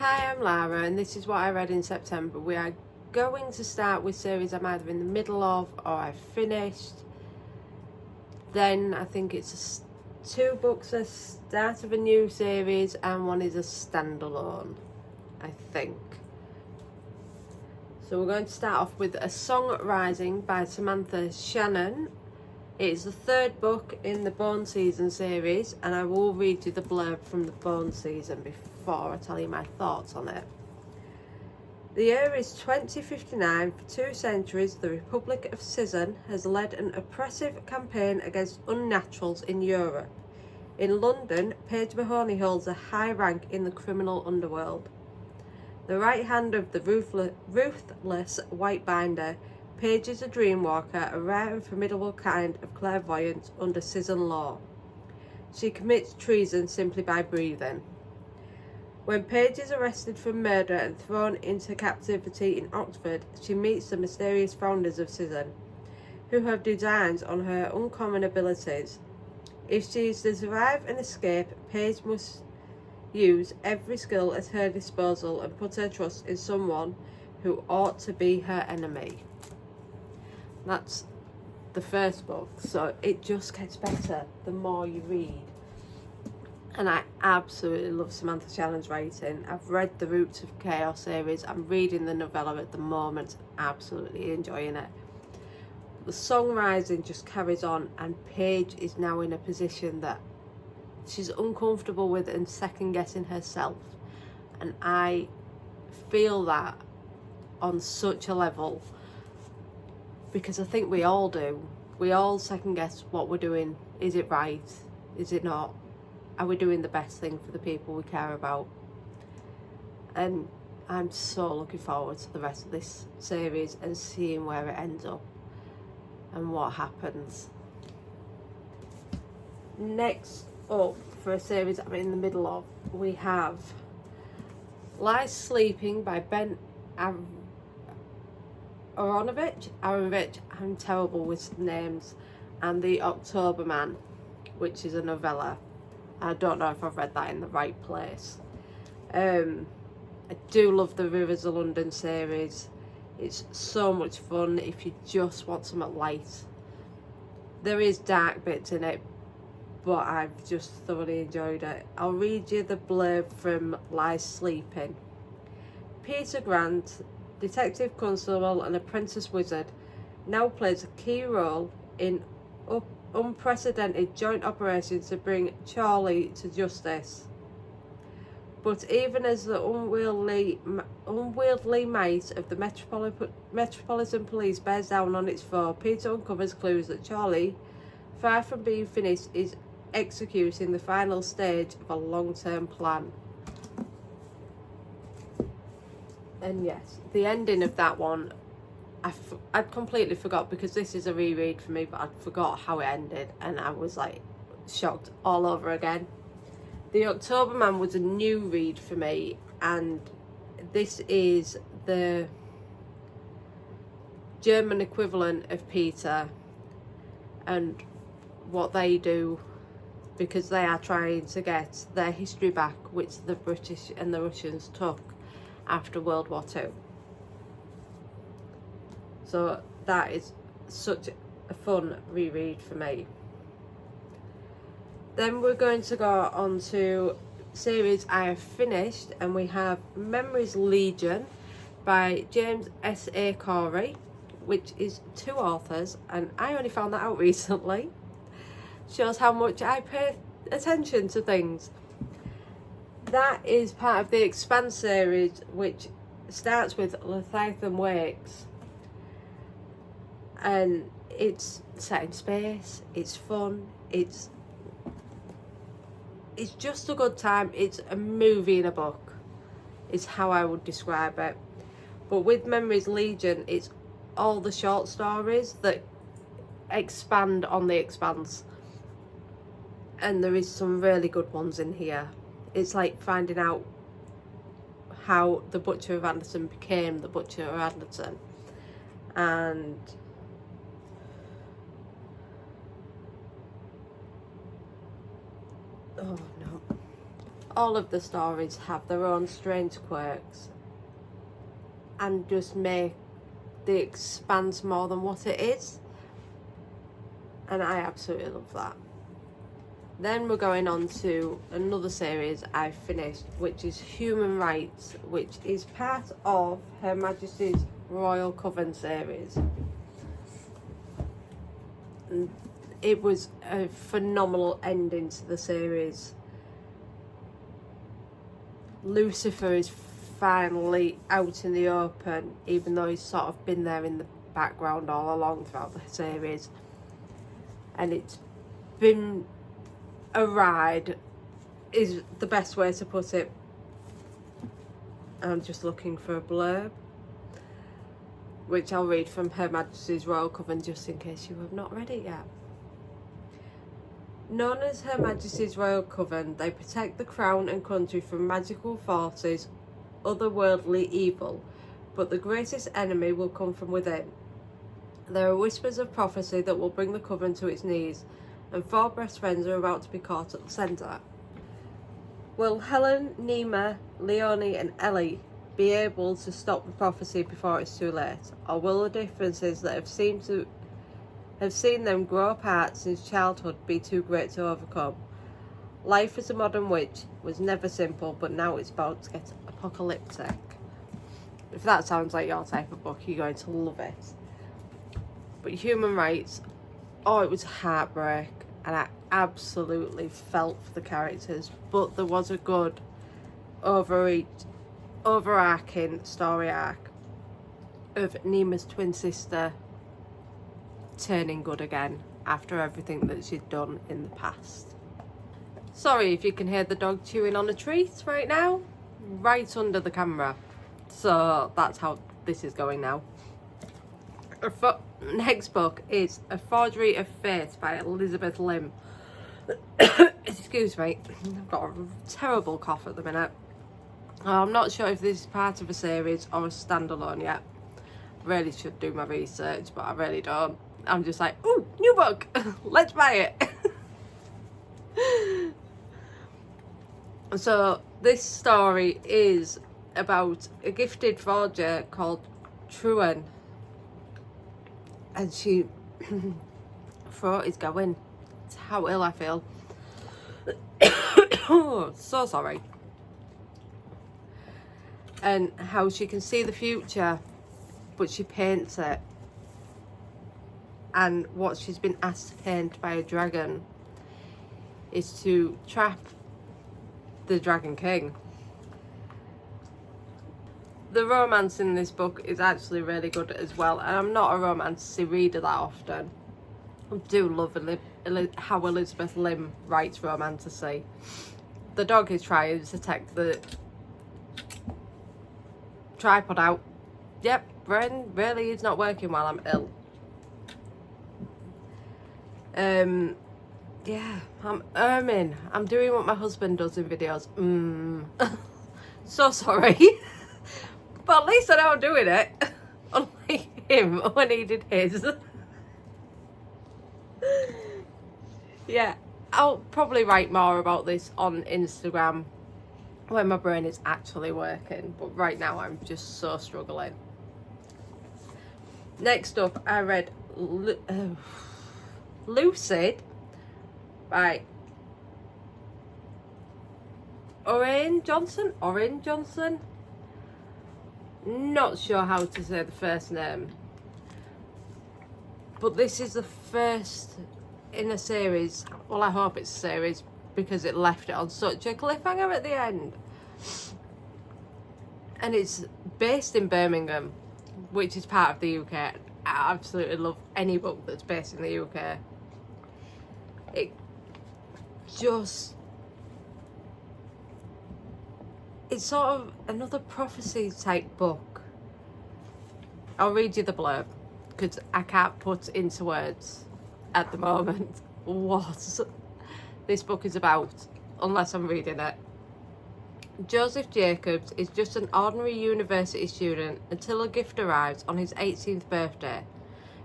Hi, I'm Lara, and this is what I read in September. We are going to start with series I'm either in the middle of or I've finished. Then I think it's two books a start of a new series and one is a standalone, I think. So we're going to start off with A Song Rising by Samantha Shannon. It's the third book in the Bone Season series, and I will read you the blurb from the Bone Season before I tell you my thoughts on it. The year is 2059. For 2 centuries, the Republic of Cizan has led an oppressive campaign against unnaturals in Europe. In London, Paige Mahoney holds a high rank in the criminal underworld. The right hand of the ruthless White Binder, Paige is a dreamwalker, a rare and formidable kind of clairvoyance under Cizan law. She commits treason simply by breathing. When Paige is arrested for murder and thrown into captivity in Oxford, she meets the mysterious founders of Cizan, who have designs on her uncommon abilities. If she is to survive and escape, Paige must use every skill at her disposal and put her trust in someone who ought to be her enemy. That's the first book, so it just gets better the more you read. And I absolutely love Samantha Shannon's writing. I've read the Roots of Chaos series. I'm reading the novella at the moment, absolutely enjoying it. The Song Rising just carries on, and Paige is now in a position that she's uncomfortable with and second guessing herself. And I feel that on such a level, because I think we all do. We all second guess what we're doing. Is it right? Is it not? Are we doing the best thing for the people we care about? And I'm so looking forward to the rest of this series and seeing where it ends up and what happens. Next up, for a series I'm in the middle of, we have Lie Sleeping by Ben Aronovich. I'm terrible with names. And The October Man, which is a novella. I don't know if I've read that in the right place. I do love the Rivers of London series. It's so much fun if you just want something light. There is dark bits in it, but I've just thoroughly enjoyed it. I'll read you the blurb from Lie Sleeping. Peter Grant, detective constable and apprentice wizard, now plays a key role in unprecedented joint operations to bring Charlie to justice. But even as the unwieldy might of the Metropolitan Police bears down on its foe, Peter uncovers clues that Charlie, far from being finished, is executing the final stage of a long-term plan. And yes, the ending of that one, I'd completely forgot, because this is a reread for me, but I'd forgot how it ended, and I was like shocked all over again. The October Man was a new read for me, and this is the German equivalent of Peter and what they do, because they are trying to get their history back, which the British and the Russians took after World War II. So that is such a fun reread for me. Then we're going to go on to series I have finished, and we have Memories Legion by James S.A. Corey, which is 2 authors, and I only found that out recently. Shows how much I pay attention to things. That is part of the Expanse series, which starts with Leviathan Wakes. And it's set in space, it's fun, it's just a good time. It's a movie in a book, is how I would describe it. But with Memories Legion, it's all the short stories that expand on the Expanse. And there is some really good ones in here. It's like finding out how the Butcher of Anderson became the Butcher of Anderson. And oh no, all of the stories have their own strange quirks and just make the Expanse more than what it is, and I absolutely love that. Then we're going on to another series I've finished, which is Human Rights, which is part of Her Majesty's Royal Coven series. And it was a phenomenal ending to the series. Lucifer is finally out in the open, even though he's sort of been there in the background all along throughout the series. And it's been a ride, is the best way to put it. I'm just looking for a blurb, which I'll read from Her Majesty's Royal Coven just in case you have not read it yet. Known as Her Majesty's Royal Coven, they protect the crown and country from magical forces, otherworldly evil, but the greatest enemy will come from within. There are whispers of prophecy that will bring the coven to its knees, and 4 best friends are about to be caught at the centre. Will Helen, Nima, Leonie and Ellie be able to stop the prophecy before it's too late, or will the differences that have seen them grow apart since childhood be too great to overcome? Life as a modern witch was never simple, but now it's about to get apocalyptic. If that sounds like your type of book, you're going to love it. But Human Rights, oh, it was heartbreak, and I absolutely felt for the characters, but there was a good overarching story arc of Nima's twin sister turning good again after everything that she'd done in the past. Sorry if you can hear the dog chewing on a treat right now, right under the camera. So that's how this is going now. Next book is A Forgery of Fate by Elizabeth Lim. Excuse me, I've got a terrible cough at the minute. I'm not sure if this is part of a series or a standalone yet. Really should do my research, but I really don't. I'm just like, ooh, new book, let's buy it. So this story is about a gifted forger called Truan, and she throat is going. It's how ill I feel. Oh, so sorry. And how she can see the future, but she paints it. And what she's been asked to paint by a dragon is to trap the Dragon King. The romance in this book is actually really good as well, and I'm not a romancy reader that often. I do love how Elizabeth Lim writes romantasy. The dog is trying to take the tripod out. Yep, brain really is not working while I'm ill. Yeah, I'm erming. I'm doing what my husband does in videos. So sorry. But at least I know I'm doing it. Unlike him when he did his. Yeah, I'll probably write more about this on Instagram when my brain is actually working. But right now I'm just so struggling. Next up, I read Lucid by Orin Johnson. Not sure how to say the first name, but this is the first in a series. Well, I hope it's a series because it left it on such a cliffhanger at the end. And it's based in Birmingham, which is part of the UK. I absolutely love any book that's based in the UK. It's sort of another prophecy type book. I'll read you the blurb because I can't put into words at the moment what this book is about unless I'm reading it. Joseph Jacobs is just an ordinary university student until a gift arrives on his 18th birthday.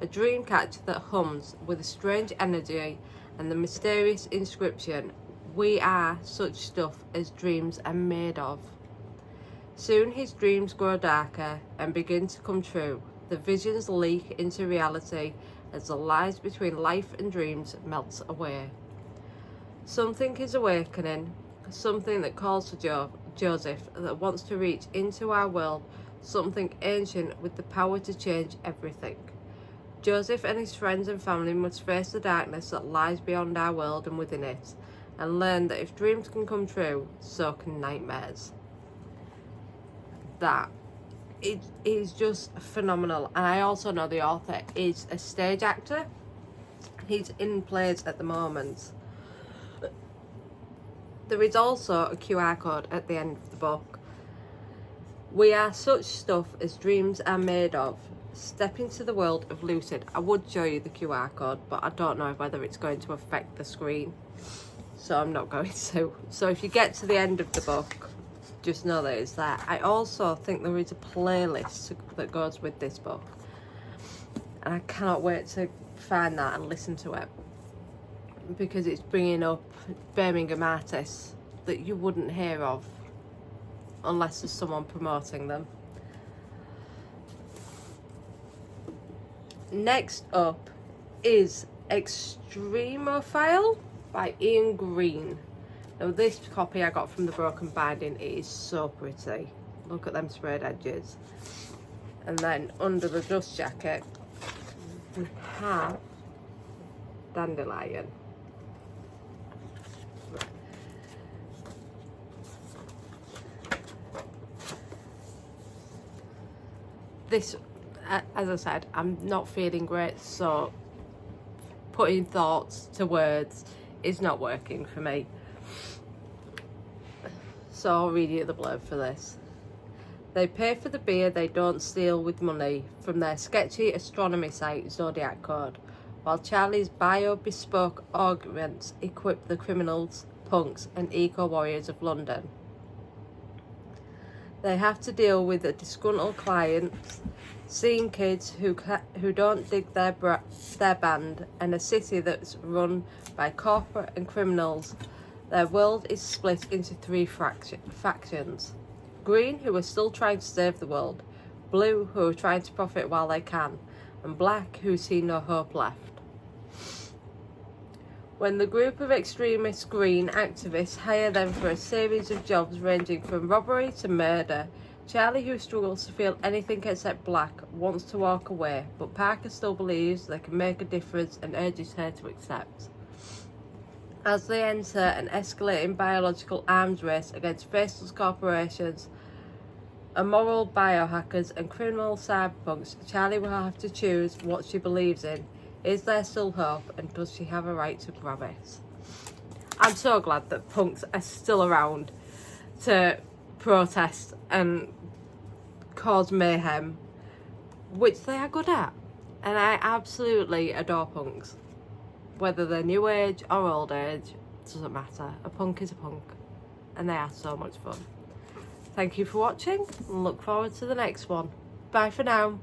A dream catcher that hums with a strange energy and the mysterious inscription, We are such stuff as dreams are made of. Soon his dreams grow darker and begin to come true. The visions leak into reality as the lies between life and dreams melts away. Something is awakening, something that calls for Joseph, that wants to reach into our world, something ancient with the power to change everything. Joseph and his friends and family must face the darkness that lies beyond our world and within it, and learn that if dreams can come true, so can nightmares. That it is just phenomenal. And I also know the author is a stage actor. He's in plays at the moment. There is also a QR code at the end of the book. We are such stuff as dreams are made of. Step into the world of lucid. I would show you the QR code, but I don't know whether it's going to affect the screen, so I'm not going to. So if you get to the end of the book, just know that it's there. I also think there is a playlist that goes with this book, and I cannot wait to find that and listen to it, because it's bringing up Birmingham artists that you wouldn't hear of unless there's someone promoting them. Next up is Extremophile by Ian Green. Now this copy I got from the Broken Binding. It is so pretty. Look at them sprayed edges. And then under the dust jacket we have Dandelion. This, as I said, I'm not feeling great, so putting thoughts to words is not working for me. So I'll read you the blurb for this. They pay for the beer they don't steal with money from their sketchy astronomy site Zodiac Code, while Charlie's bio-bespoke augments equip the criminals, punks and eco-warriors of London. They have to deal with a disgruntled clients, seeing kids who don't dig their band, and a city that's run by corporate and criminals. Their world is split into three factions. Green, who are still trying to save the world. Blue, who are trying to profit while they can. And Black, who see no hope left. When the group of extremist green activists hire them for a series of jobs ranging from robbery to murder, Charlie, who struggles to feel anything except black, wants to walk away, but Parker still believes they can make a difference and urges her to accept. As they enter an escalating biological arms race against faceless corporations, immoral biohackers and criminal cyberpunks, Charlie will have to choose what she believes in. Is there still hope, and does she have a right to grab it? I'm so glad that punks are still around to protest and cause mayhem, which they are good at. And I absolutely adore punks. Whether they're new age or old age, doesn't matter. A punk is a punk, and they are so much fun. Thank you for watching, and look forward to the next one. Bye for now.